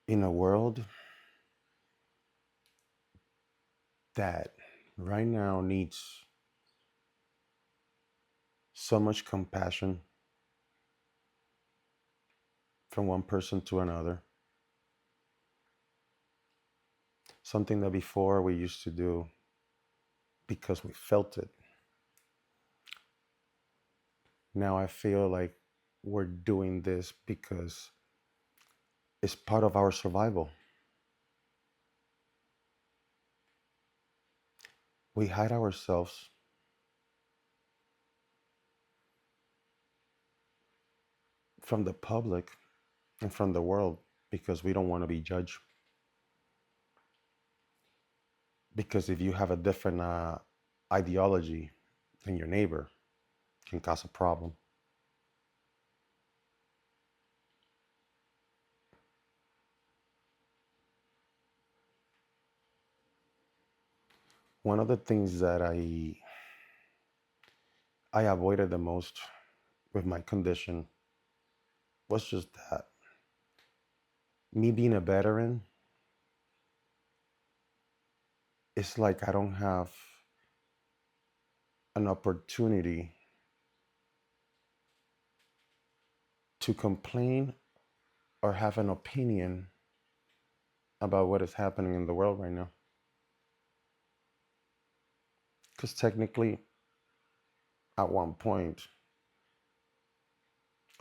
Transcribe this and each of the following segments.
In a world that right now needs so much compassion from one person to another, something that before we used to do because we felt it, now I feel like we're doing this because it's part of our survival. We hide ourselves from the public and from the world because we don't want to be judged. Because if you have a different ideology than your neighbor, it can cause a problem. One of the things that I avoided the most with my condition was just that. Me being a veteran, it's like I don't have an opportunity to complain or have an opinion about what is happening in the world right now. Because technically, at one point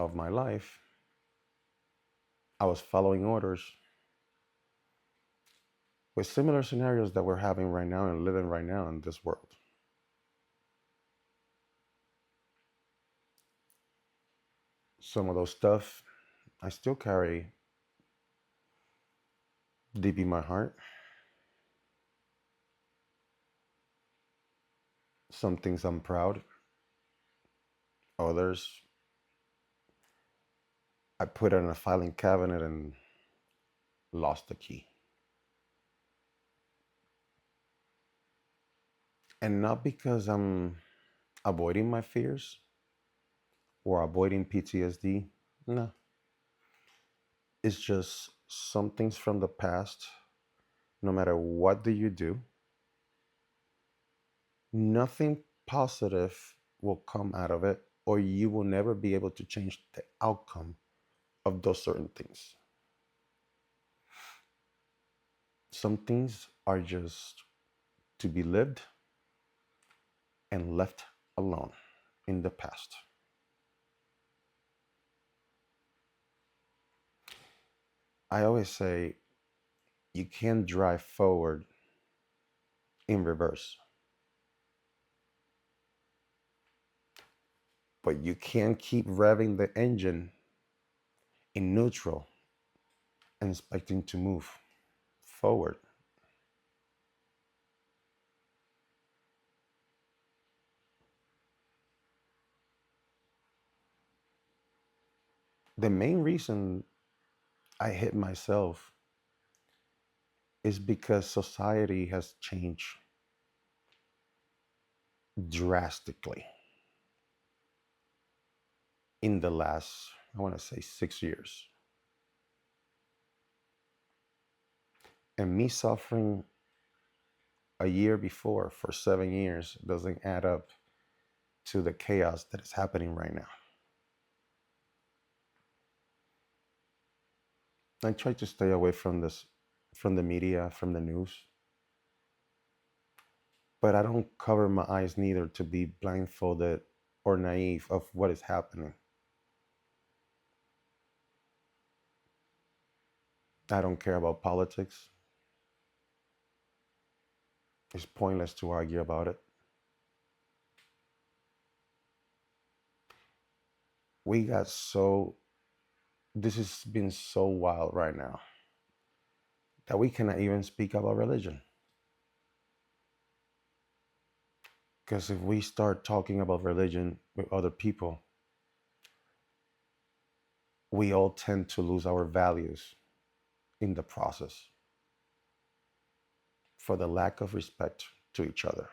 of my life, I was following orders with similar scenarios that we're having right now and living right now in this world. Some of those stuff I still carry deep in my heart. Some things I'm proud, others I put in a filing cabinet and lost the key. And not because I'm avoiding my fears or avoiding PTSD. No, it's just some things from the past. No matter what do you do, nothing positive will come out of it, or you will never be able to change the outcome of those certain things. Some things are just to be lived and left alone in the past. I always say you can't drive forward in reverse, but you can keep revving the engine in neutral and expecting to move forward. The main reason I hit myself is because society has changed drastically in the last, I want to say, 6 years. And me suffering a year before for 7 years doesn't add up to the chaos that is happening right now. I try to stay away from this, from the media, from the news, but I don't cover my eyes neither to be blindfolded or naive of what is happening. I don't care about politics. It's pointless to argue about it. We got so, this has been so wild right now that we cannot even speak about religion. Because if we start talking about religion with other people, we all tend to lose our values in the process for the lack of respect to each other,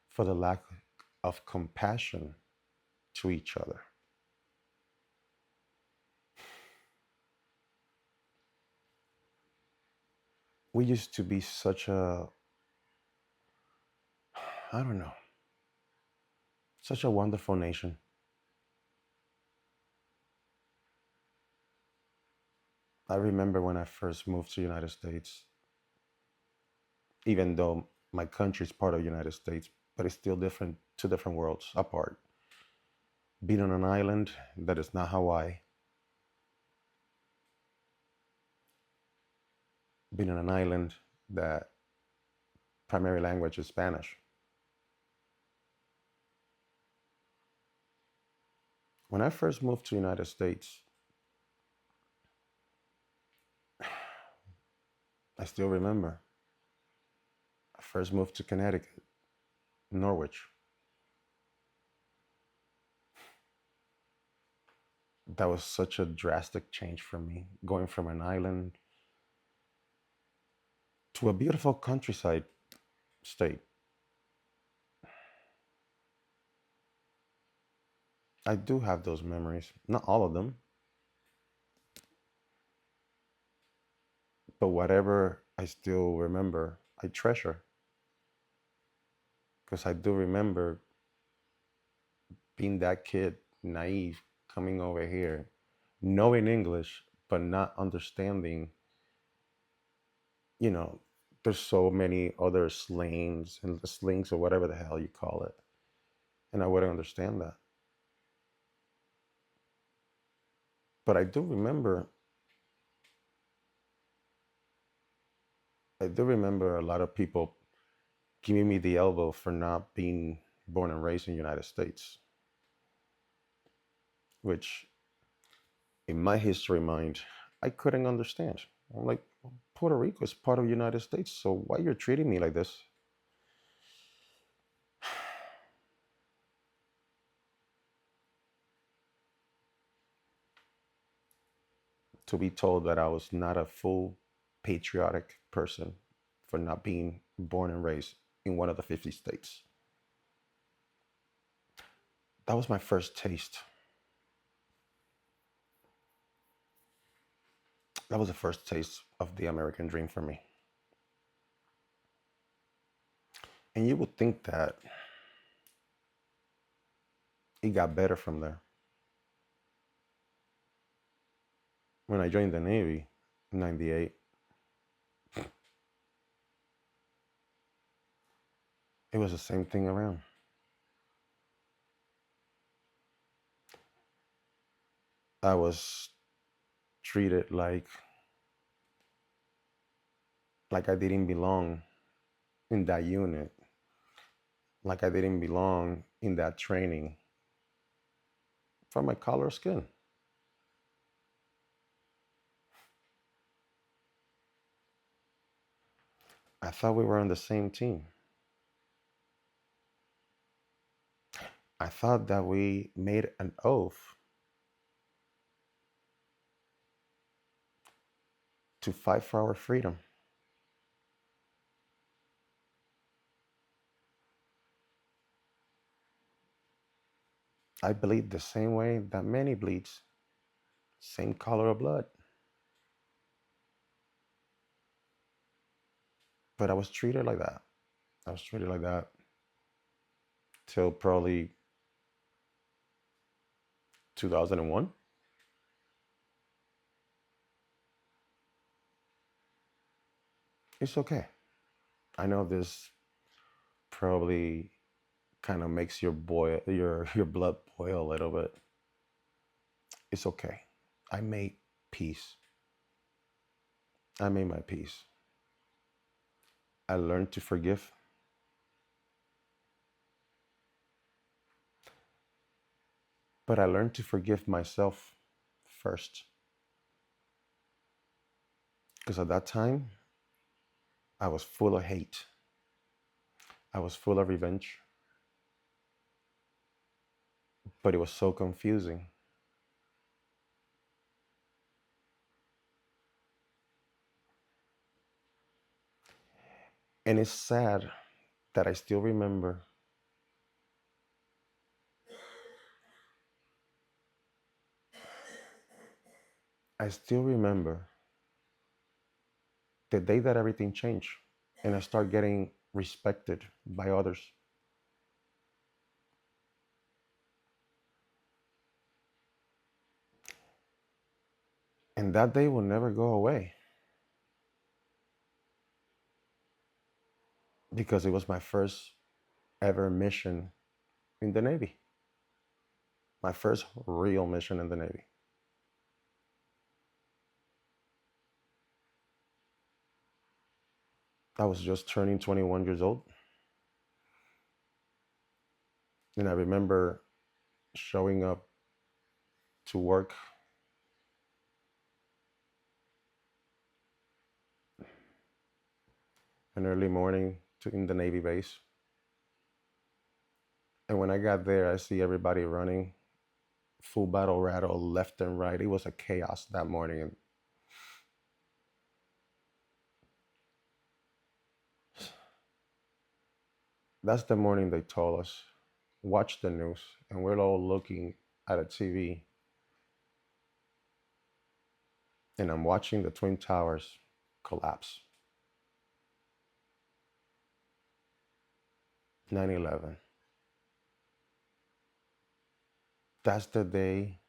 for the lack of compassion to each other. We used to be such a, I don't know, such a wonderful nation. I remember when I first moved to the United States, even though my country is part of the United States, but it's still different, two different worlds apart. Being on an island that is not Hawaii, being on an island that primary language is Spanish. When I first moved to the United States, I still remember. I first moved to Connecticut, Norwich. That was such a drastic change for me, going from an island to a beautiful countryside state. I do have those memories, not all of them, but whatever I still remember, I treasure because I do remember being that kid, naive, coming over here, knowing English, but not understanding, you know, there's so many other slangs and slings or whatever the hell you call it. And I wouldn't understand that. But I do remember a lot of people giving me the elbow for not being born and raised in the United States, which in my history mind, I couldn't understand. I'm like, Puerto Rico is part of the United States, so why you're treating me like this? To be told that I was not a full patriotic person for not being born and raised in one of the 50 states. That was my first taste. That was the first taste of the American dream for me. And you would think that it got better from there. When I joined the Navy in 98, it was the same thing around. I was treated like I didn't belong in that unit, like I didn't belong in that training for my color of skin. I thought we were on the same team. I thought that we made an oath to fight for our freedom. I bleed the same way that many bleeds, same color of blood. But I was treated like that. I was treated like that till probably 2001. It's okay. I know this probably kind of makes your blood boil a little bit. It's okay. I made peace. I made my peace. I learned to forgive, but I learned to forgive myself first. Because at that time, I was full of hate. I was full of revenge, but it was so confusing. And it's sad that I still remember the day that everything changed and I start getting respected by others. And that day will never go away because it was my first ever mission in the Navy, my first real mission in the Navy. I was just turning 21 years old. And I remember showing up to work an early morning in the Navy base. And when I got there, I see everybody running full battle rattle left and right. It was a chaos that morning. And that's the morning they told us, watch the news. And we're all looking at a TV. And I'm watching the Twin Towers collapse. 9/11. That's the day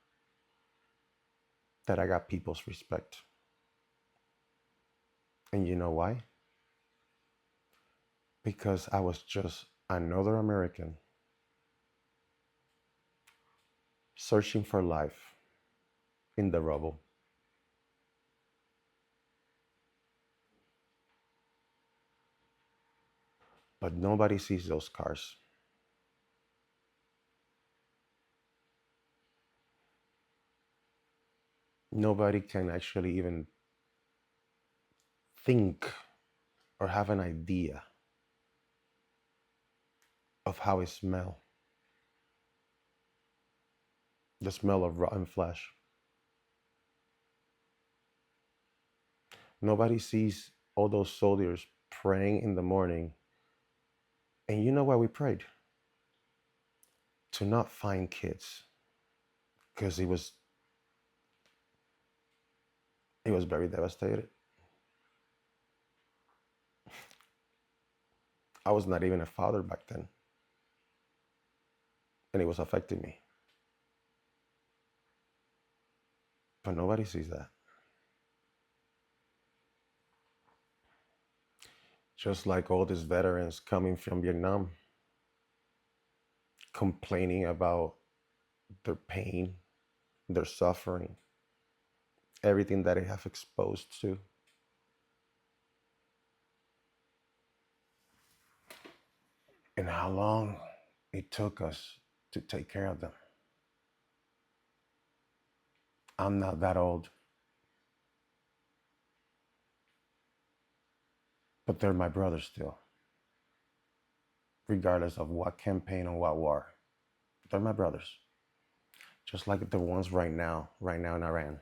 that I got people's respect. And you know why? Because I was just another American searching for life in the rubble. But nobody sees those cars. Nobody can actually even think or have an idea of how it smells. The smell of rotten flesh. Nobody sees all those soldiers praying in the morning. And you know why we prayed? To not find kids. Because he was very devastated. I was not even a father back then. And it was affecting me. But nobody sees that. Just like all these veterans coming from Vietnam, complaining about their pain, their suffering, everything that they have exposed to. And how long it took us to take care of them. I'm not that old, but they're my brothers still, regardless of what campaign or what war. They're my brothers, just like the ones right now in Iran.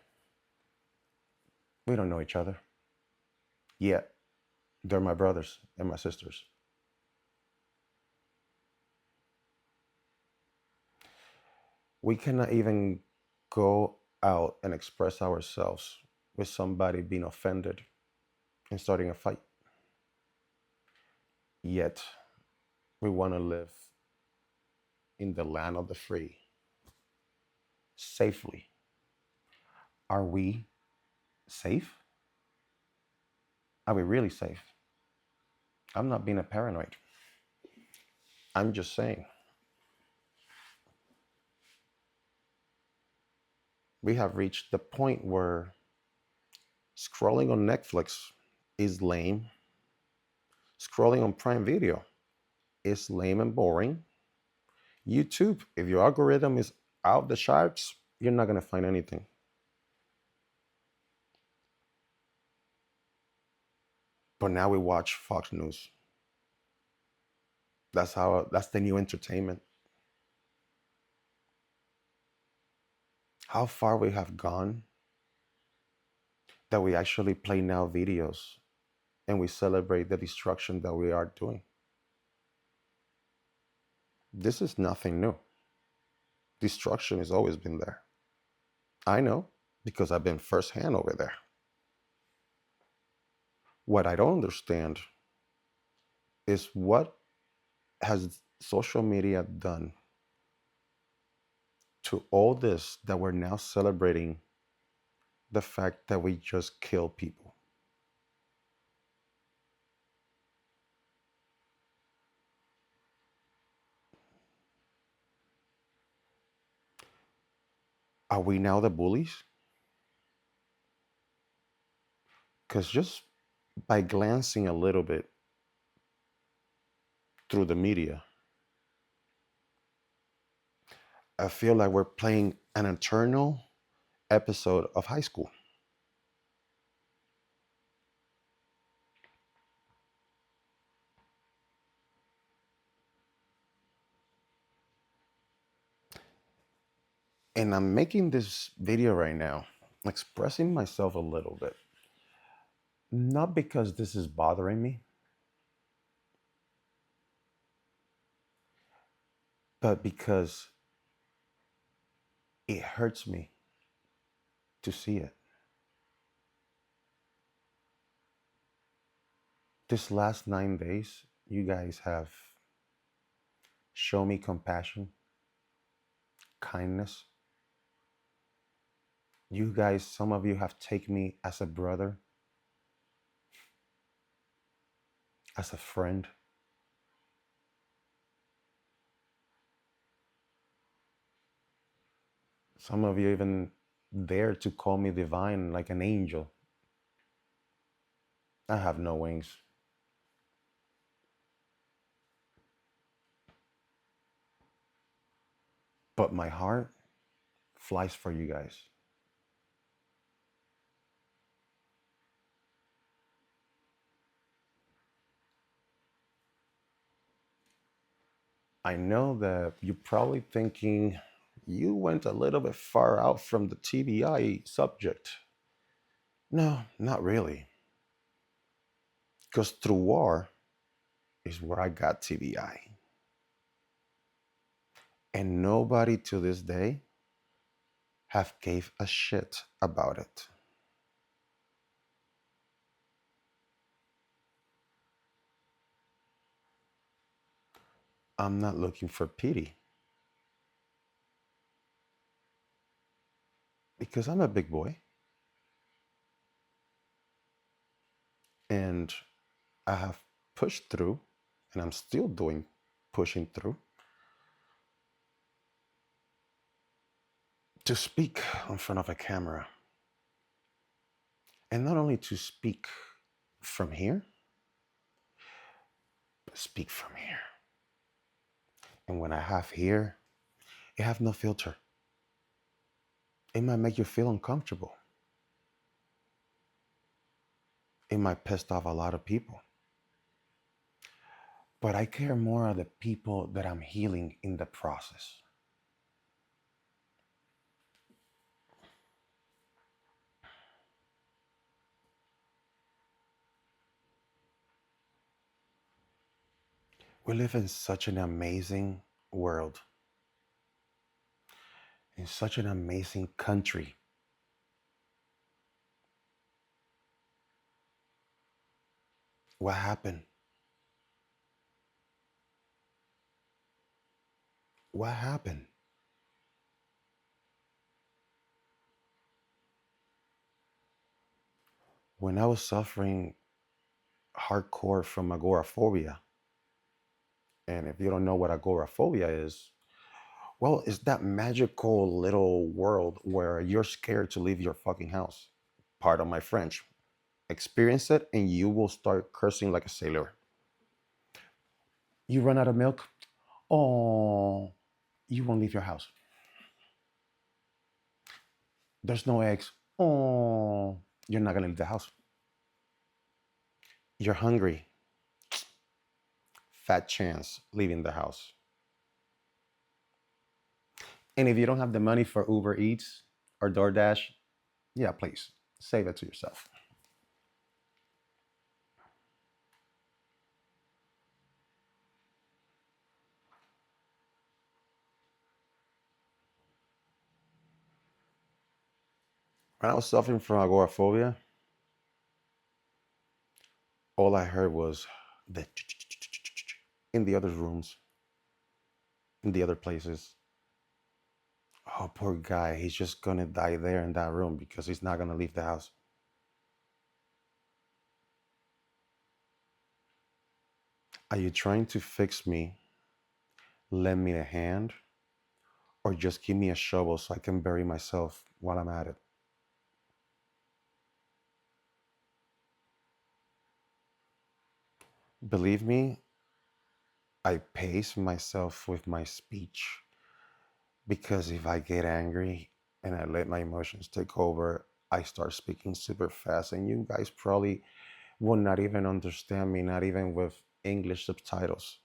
We don't know each other, yet they're my brothers and my sisters. We cannot even go out and express ourselves with somebody being offended and starting a fight. Yet we want to live in the land of the free safely. Are we safe? Are we really safe? I'm not being a paranoid. I'm just saying we have reached the point where scrolling on Netflix is lame. Scrolling on Prime Video is lame and boring. YouTube, if your algorithm is out the charts, you're not going to find anything. But now we watch Fox News. That's the new entertainment. How far we have gone that we actually play now videos and we celebrate the destruction that we are doing. This is nothing new. Destruction has always been there. I know because I've been firsthand over there. What I don't understand is what has social media done to all this that we're now celebrating the fact that we just kill people. Are we now the bullies? Because just by glancing a little bit through the media, I feel like we're playing an eternal episode of high school. And I'm making this video right now, expressing myself a little bit. Not because this is bothering me, but because it hurts me to see it. This last 9 days, you guys have shown me compassion, kindness. You guys, some of you have taken me as a brother, as a friend. Some of you even dare to call me divine like an angel. I have no wings, but my heart flies for you guys. I know that you're probably thinking you went a little bit far out from the TBI subject. No, not really. Because through war is where I got TBI. And nobody to this day have gave a shit about it. I'm not looking for pity because I'm a big boy and I have pushed through and I'm still doing pushing through to speak in front of a camera. And not only to speak from here, but speak from here. And when I have here, it have no filter. It might make you feel uncomfortable. It might piss off a lot of people. But I care more of the people that I'm healing in the process. We live in such an amazing world, in such an amazing country. What happened? What happened? When I was suffering hardcore from agoraphobia, and if you don't know what agoraphobia is, well, it's that magical little world where you're scared to leave your fucking house. Pardon my French. Experience it and you will start cursing like a sailor. You run out of milk. Oh, you won't leave your house. There's no eggs. Oh, you're not going to leave the house. You're hungry. Fat chance leaving the house. And if you don't have the money for Uber Eats or DoorDash, yeah, please save it to yourself. When I was suffering from agoraphobia, all I heard was the in the other rooms, in the other places. Oh, poor guy. He's just gonna die there in that room because he's not gonna leave the house. Are you trying to fix me, lend me a hand, or just give me a shovel so I can bury myself while I'm at it? Believe me, I pace myself with my speech because if I get angry and I let my emotions take over, I start speaking super fast, and you guys probably will not even understand me, not even with English subtitles.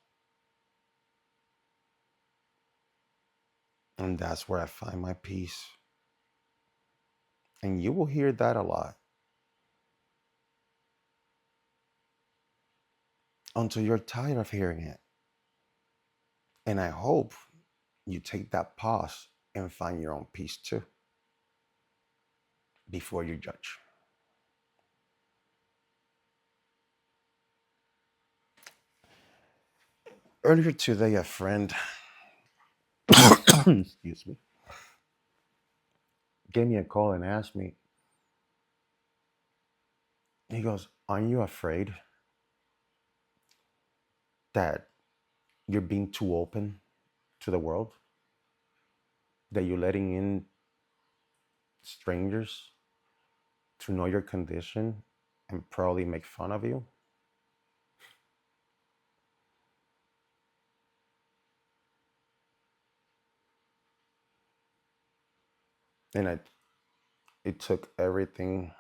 And that's where I find my peace. And you will hear that a lot until you're tired of hearing it. And I hope you take that pause and find your own peace too before you judge. Earlier today, a friend, excuse me, gave me a call and asked me, he goes, aren't you afraid that you're being too open to the world? That you're letting in strangers to know your condition and probably make fun of you? And it took everything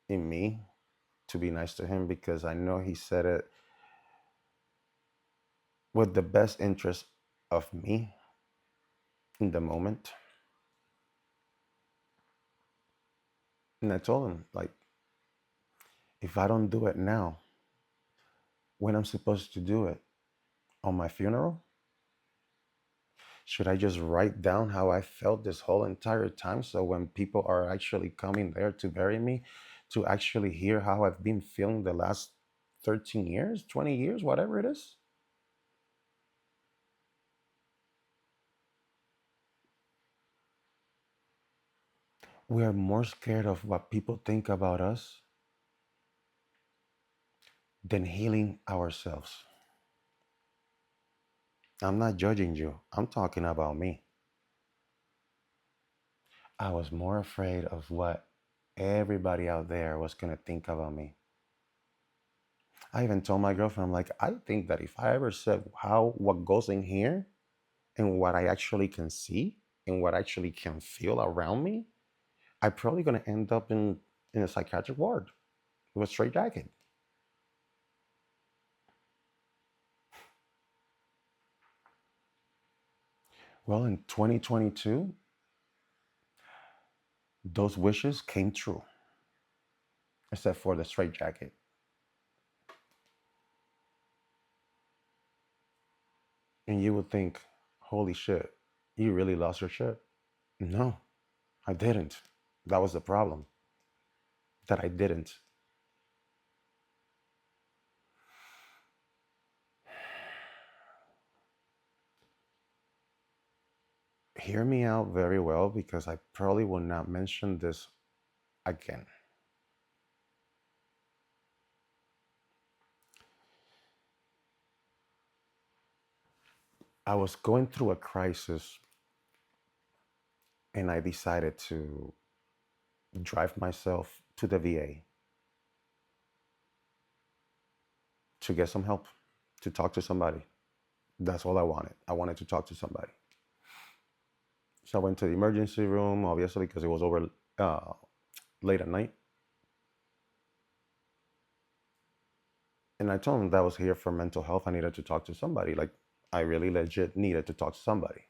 in me to be nice to him because I know he said it with the best interest of me in the moment. And I told him, like, if I don't do it now, when I'm supposed to do it? On my funeral? Should I just write down how I felt this whole entire time so when people are actually coming there to bury me, to actually hear how I've been feeling the last 13 years, 20 years, whatever it is? We are more scared of what people think about us than healing ourselves. I'm not judging you, I'm talking about me. I was more afraid of what everybody out there was going to think about me. I even told my girlfriend, I'm like, I think that if I ever said how what goes in here and what I actually can see and what I actually can feel around me, I'm probably gonna end up in a psychiatric ward with a straight jacket. Well, in 2022, those wishes came true, except for the straight jacket. And you would think, holy shit, you really lost your shit. No, I didn't. That was the problem. That I didn't. Hear me out very well because I probably will not mention this again. I was going through a crisis and I decided to drive myself to the VA to get some help, to talk to somebody. That's all I wanted. I wanted to talk to somebody. So I went to the emergency room, obviously, because it was over uh, late at night. And I told them that I was here for mental health. I needed to talk to somebody. Like, I really legit needed to talk to somebody.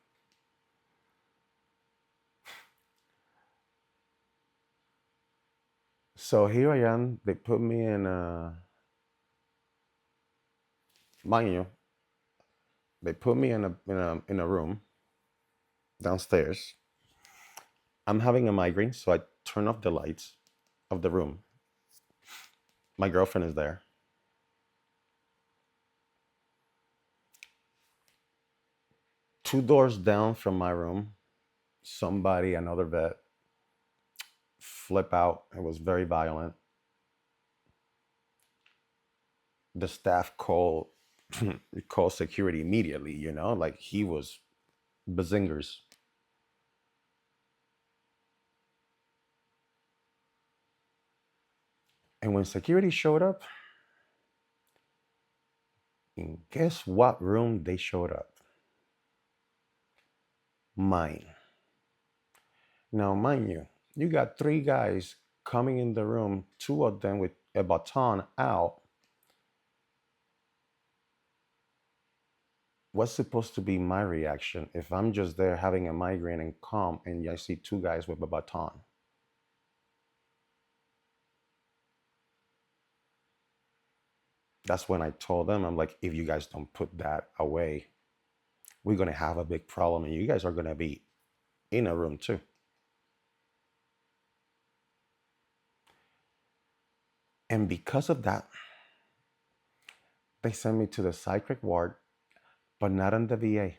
So here I am. They put me in a, mind you, they put me in a room downstairs. I'm having a migraine, so I turn off the lights of the room. My girlfriend is there. 2 doors down from my room, somebody, another vet, flip out. It was very violent. The staff called security immediately, like he was bazingers. And when security showed up, and guess what room they showed up? Mine. Now, mind you, you got 3 guys coming in the room, 2 of them with a baton out. What's supposed to be my reaction if I'm just there having a migraine and calm and I see 2 guys with a baton? That's when I told them, I'm like, if you guys don't put that away, we're going to have a big problem and you guys are going to be in a room too. And because of that, they sent me to the psychiatric ward, but not in the VA.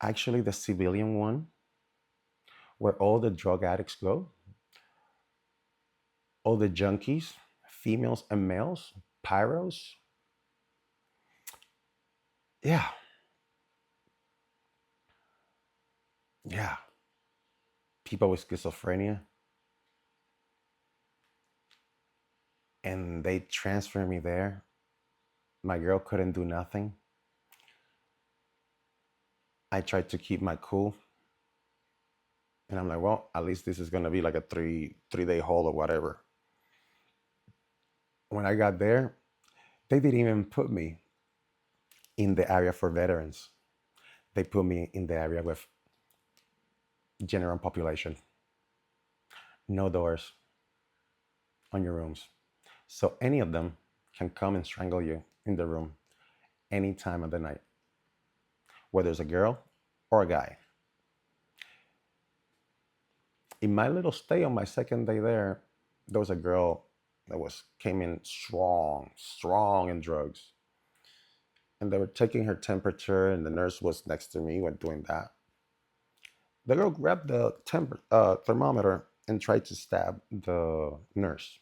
Actually, the civilian one, where all the drug addicts go, all the junkies, females and males, pyros. Yeah. Yeah. People with schizophrenia. And they transferred me there. My girl couldn't do nothing. I tried to keep my cool. And I'm like, well, at least this is going to be like a three-day hold or whatever. When I got there, they didn't even put me in the area for veterans. They put me in the area with general population. No doors on your rooms. So any of them can come and strangle you in the room any time of the night, whether it's a girl or a guy. In my little stay on my second day there was a girl that came in strong in drugs. And they were taking her temperature, and the nurse was next to me when doing that. The girl grabbed the thermometer and tried to stab the nurse.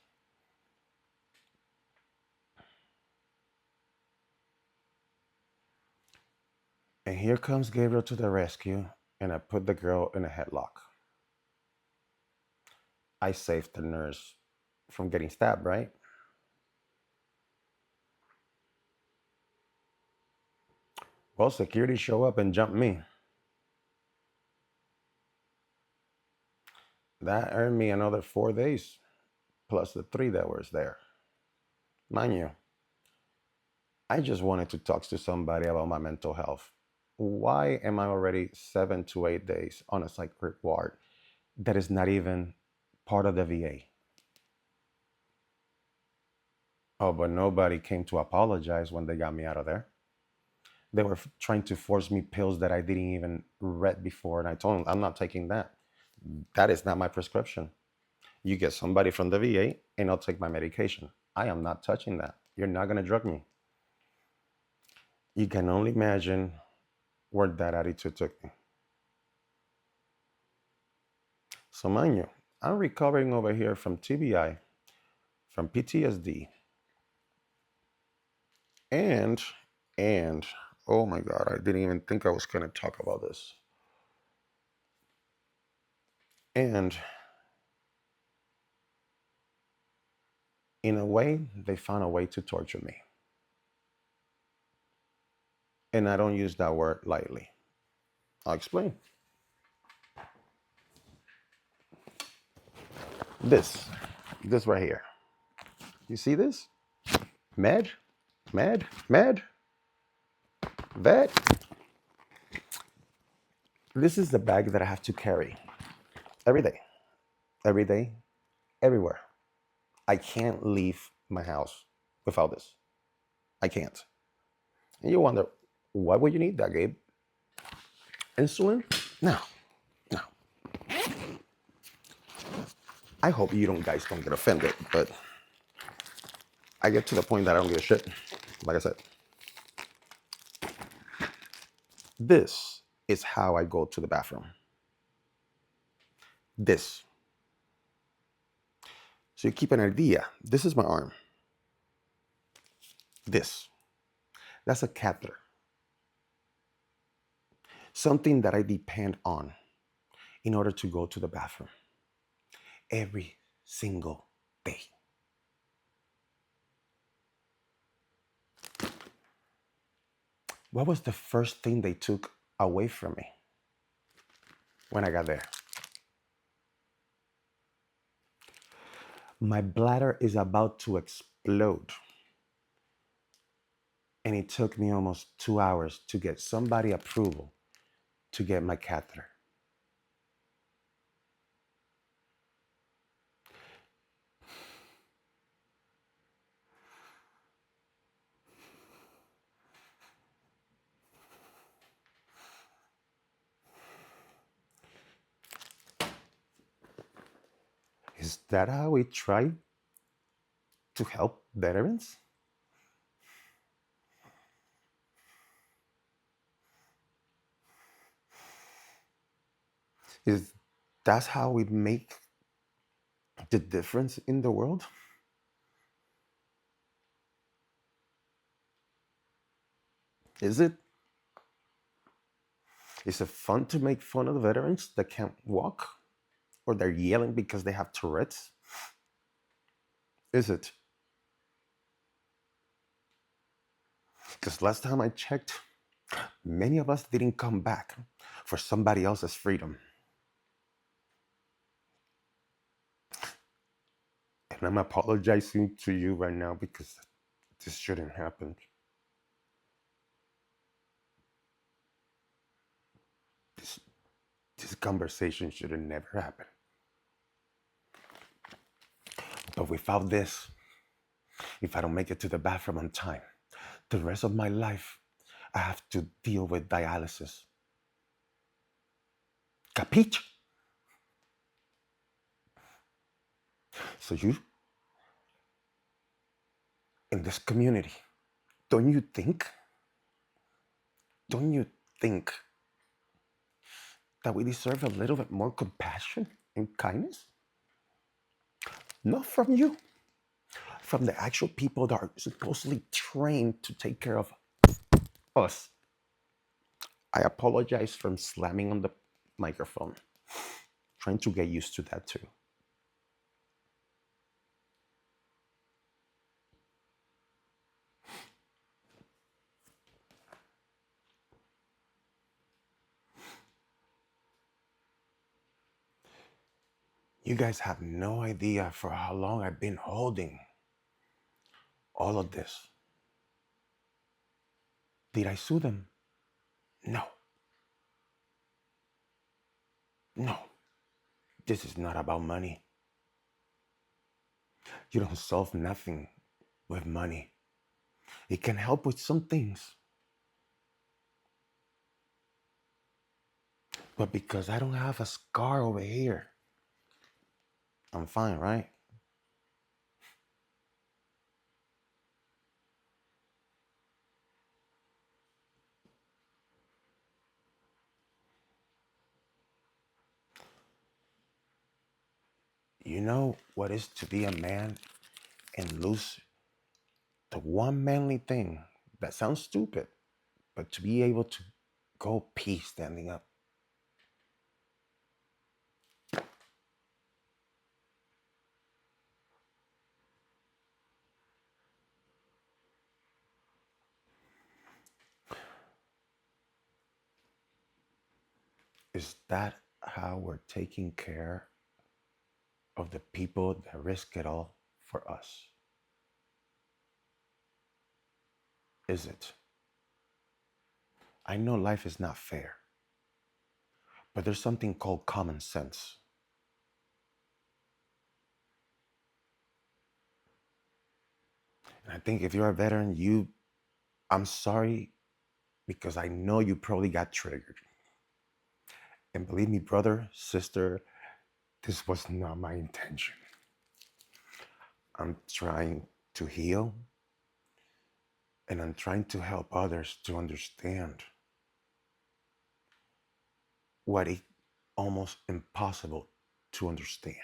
And here comes Gabriel to the rescue, and I put the girl in a headlock. I saved the nurse from getting stabbed, right? Well, security show up and jumped me. That earned me another 4 days, plus the 3 that was there. Mind you, I just wanted to talk to somebody about my mental health. Why am I already 7 to 8 days on a psychiatric ward that is not even part of the VA? Oh, but nobody came to apologize when they got me out of there. They were trying to force me pills that I didn't even read before, and I told them, I'm not taking that. That is not my prescription. You get somebody from the VA, and I'll take my medication. I am not touching that. You're not going to drug me. You can only imagine where that attitude took me. So mind you, I'm recovering over here from TBI, from PTSD, and oh my God, I didn't even think I was going to talk about this. And in a way, they found a way to torture me. And I don't use that word lightly. I'll explain. This right here. You see this? Med? Vet? This is the bag that I have to carry every day, everywhere. I can't leave my house without this. I can't. And you wonder, why would you need that, Gabe? Insulin? No. I hope you guys don't get offended, but I get to the point that I don't give a shit. Like I said. This is how I go to the bathroom. This. So you keep an idea. This is my arm. This. That's a catheter. Something that I depend on in order to go to the bathroom every single day. What was the first thing they took away from me when I got there? My bladder is about to explode. And it took me almost 2 hours to get somebody approval to get my catheter. Is that how we try to help veterans? Is that how we make the difference in the world? Is it? Is it fun to make fun of the veterans that can't walk? Or they're yelling because they have Tourette's? Is it? Because last time I checked, many of us didn't come back for somebody else's freedom. And I'm apologizing to you right now because this shouldn't happen. This, this conversation should have never happened. But without this, if I don't make it to the bathroom on time, the rest of my life, I have to deal with dialysis. Capiche? So you, in this community, don't you think, don't you think that we deserve a little bit more compassion and kindness? Not from you, from the actual people that are supposedly trained to take care of us. I apologize for slamming on the microphone. Trying to get used to that too. You guys have no idea for how long I've been holding all of this. Did I sue them? No. No. This is not about money. You don't solve nothing with money. It can help with some things. But because I don't have a scar over here, I'm fine, right? You know what is to be a man and lose the one manly thing that sounds stupid, but to be able to go pee standing up. Is that how we're taking care of the people that risk it all for us? Is it? I know life is not fair, but there's something called common sense. And I think if you're a veteran, I'm sorry because I know you probably got triggered. And believe me, brother, sister, this was not my intention. I'm trying to heal and I'm trying to help others to understand what is almost impossible to understand.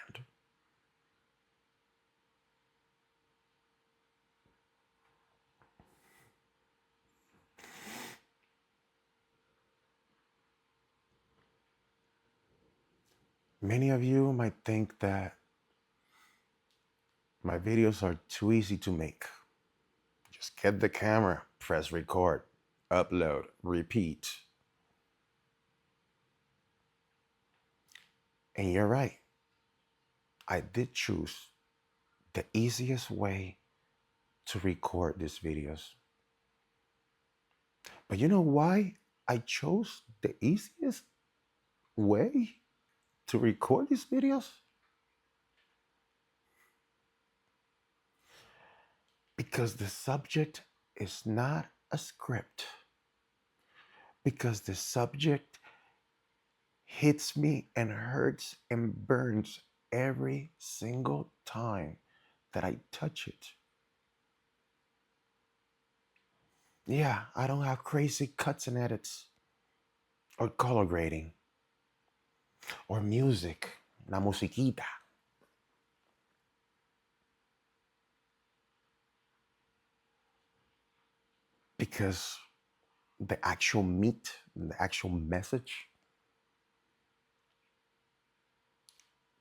Many of you might think that my videos are too easy to make. Just get the camera, press record, upload, repeat. And you're right. I did choose the easiest way to record these videos. But you know why I chose the easiest way to record these videos? Because the subject is not a script. Because the subject hits me and hurts and burns every single time that I touch it. Yeah, I don't have crazy cuts and edits or color grading or music, la musiquita. Because the actual meat, the actual message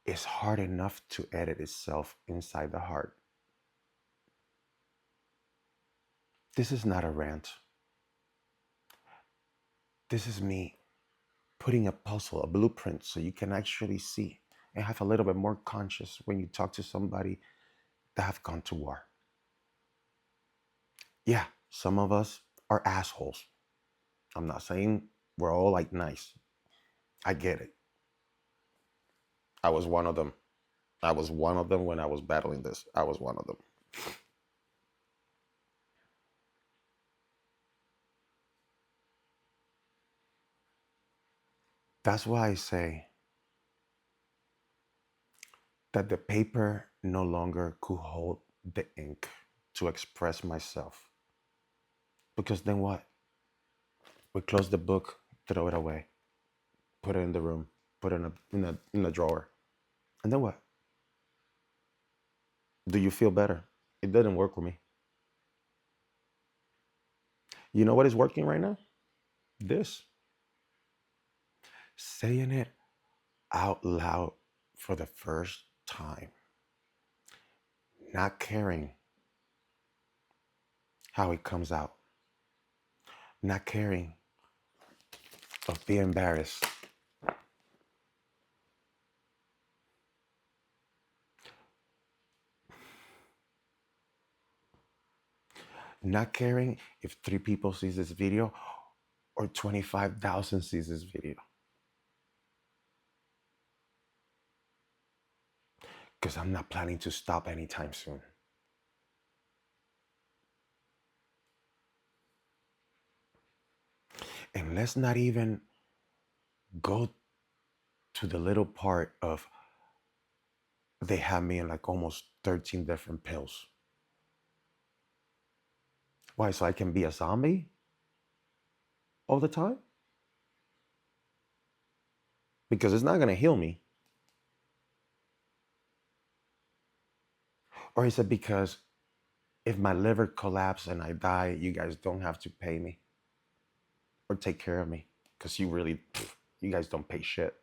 is hard enough to edit itself inside the heart. This is not a rant. This is me putting a puzzle, a blueprint, so you can actually see and have a little bit more conscious when you talk to somebody that have gone to war. Yeah, some of us are assholes. I'm not saying we're all like nice. I get it. I was one of them. I was one of them when I was battling this. I was one of them. That's why I say that the paper no longer could hold the ink to express myself. Because then what? We close the book, throw it away, put it in the room, put it in a drawer. And then what? Do you feel better? It didn't work with me. You know what is working right now? This. Saying it out loud for the first time. Not caring how it comes out. Not caring of being embarrassed. Not caring if 3 people sees this video or 25,000 sees this video. Because I'm not planning to stop anytime soon. And let's not even go to the little part of they have me in like almost 13 different pills. Why? So I can be a zombie all the time? Because it's not going to heal me. Or is it because if my liver collapses and I die, you guys don't have to pay me or take care of me? Because you guys don't pay shit.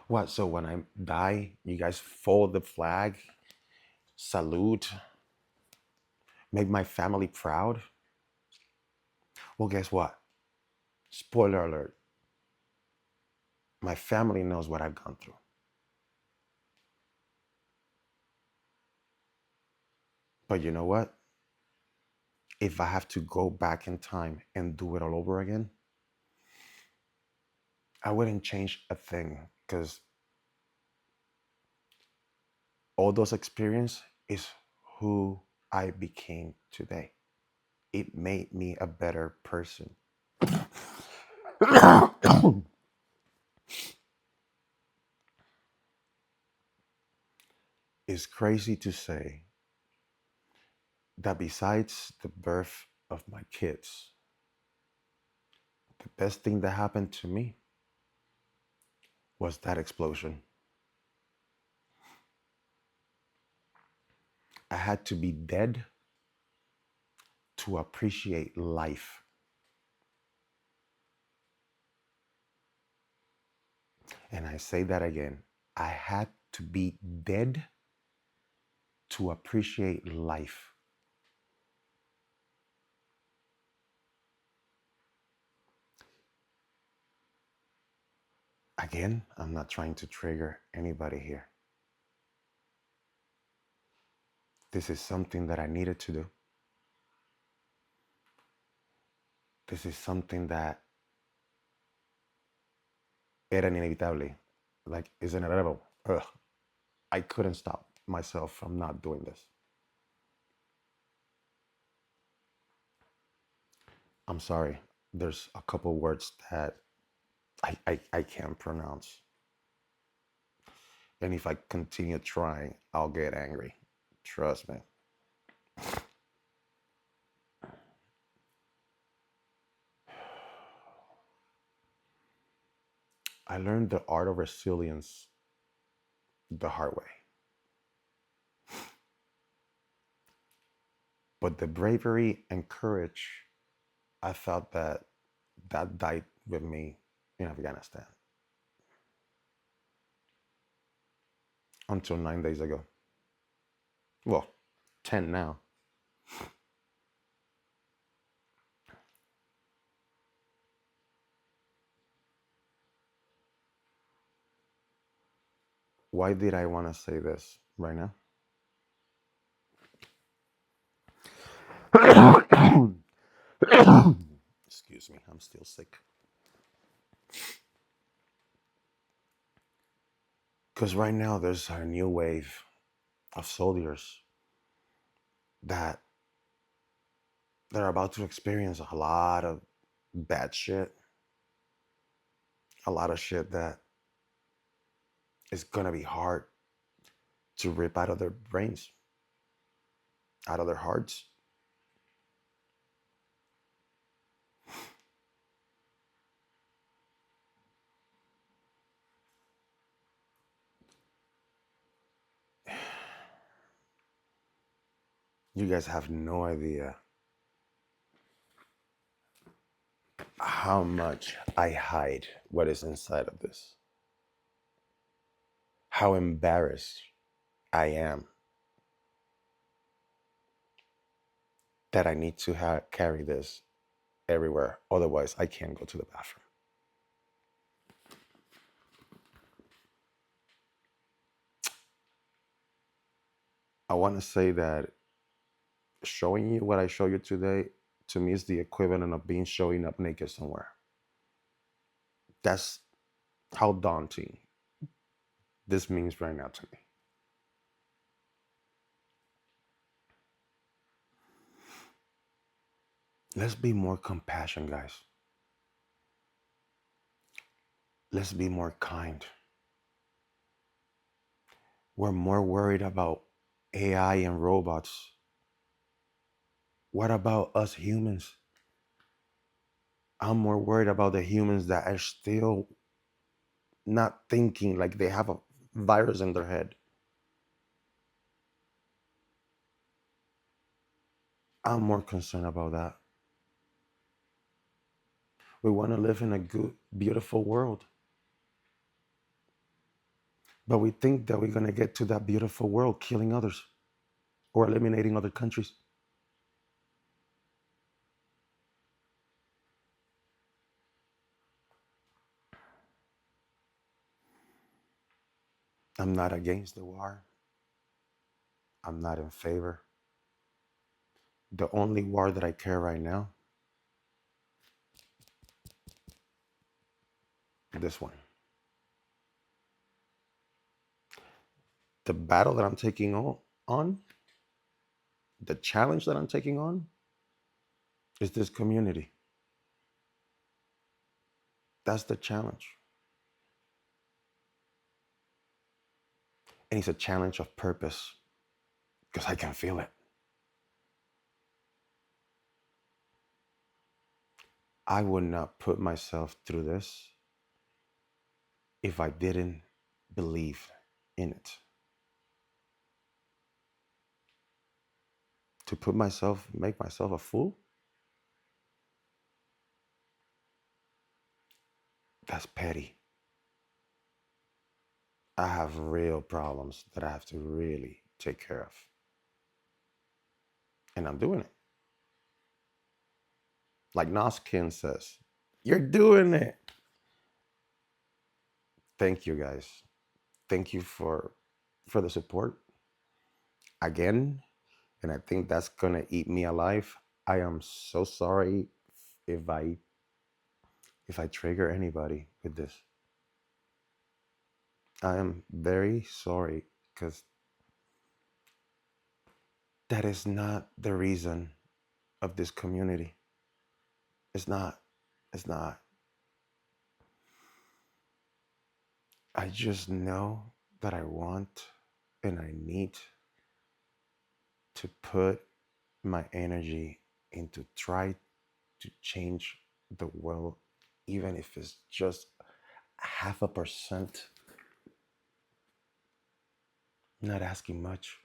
What? So when I die, you guys fold the flag, salute, make my family proud? Well, guess what? Spoiler alert. My family knows what I've gone through. But you know what? If I have to go back in time and do it all over again, I wouldn't change a thing because all those experiences is who I became today. It made me a better person. It's crazy to say that besides the birth of my kids, the best thing that happened to me was that explosion. I had to be dead to appreciate life. And I say that again. I had to be dead to appreciate life. Again, I'm not trying to trigger anybody here. This is something that I needed to do. This is something that era inevitable. Like, is inevitable. Ugh. I couldn't stop myself from not doing this. I'm sorry. There's a couple words that I can't pronounce. And if I continue trying, I'll get angry. Trust me. I learned the art of resilience the hard way. But the bravery and courage, I felt that died with me in Afghanistan until 9 days ago. Well, 10 now. Why did I want to say this right now? Excuse me, I'm still sick. Because right now there's a new wave of soldiers that they're about to experience a lot of bad shit, a lot of shit that is gonna be hard to rip out of their brains, out of their hearts. You guys have no idea how much I hide what is inside of this, how embarrassed I am that I need to carry this everywhere. Otherwise, I can't go to the bathroom. I want to say that showing you what I show you today, to me, is the equivalent of being showing up naked somewhere. That's how daunting this means right now to me. Let's be more compassionate, guys. Let's be more kind. We're more worried about AI and robots. What about us humans? I'm more worried about the humans that are still not thinking, like they have a virus in their head. I'm more concerned about that. We want to live in a good, beautiful world. But we think that we're going to get to that beautiful world killing others or eliminating other countries. I'm not against the war. I'm not in favor. The only war that I care right now, this one. The battle that I'm taking on, the challenge that I'm taking on, is this community. That's the challenge. And it's a challenge of purpose because I can feel it. I would not put myself through this if I didn't believe in it. To put myself, make myself a fool, that's petty. I have real problems that I have to really take care of. And I'm doing it. Like Noskin says, you're doing it. Thank you guys. Thank you for the support again. And I think that's gonna eat me alive. I am so sorry if I trigger anybody with this. I am very sorry because that is not the reason of this community. It's not. It's not. I just know that I want and I need to put my energy into try to change the world, even if it's just 0.5%. Not asking much.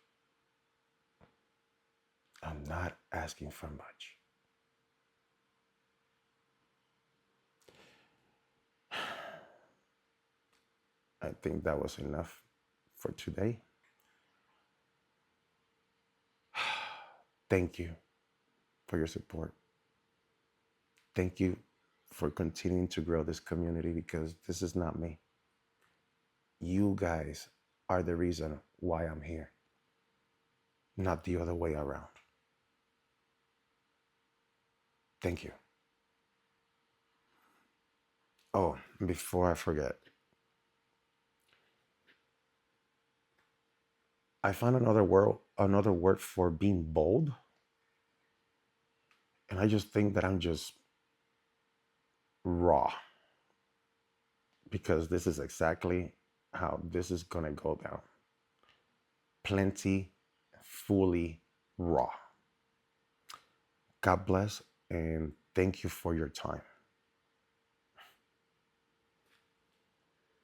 I'm not asking for much. I think that was enough for today. Thank you for your support. Thank you for continuing to grow this community because this is not me. You guys are the reason why I'm here, not the other way around. Thank you. Oh, before I forget, I found another word for being bold, and I just think that I'm just raw because this is exactly how this is gonna go down. Plenty, fully raw. God bless and thank you for your time.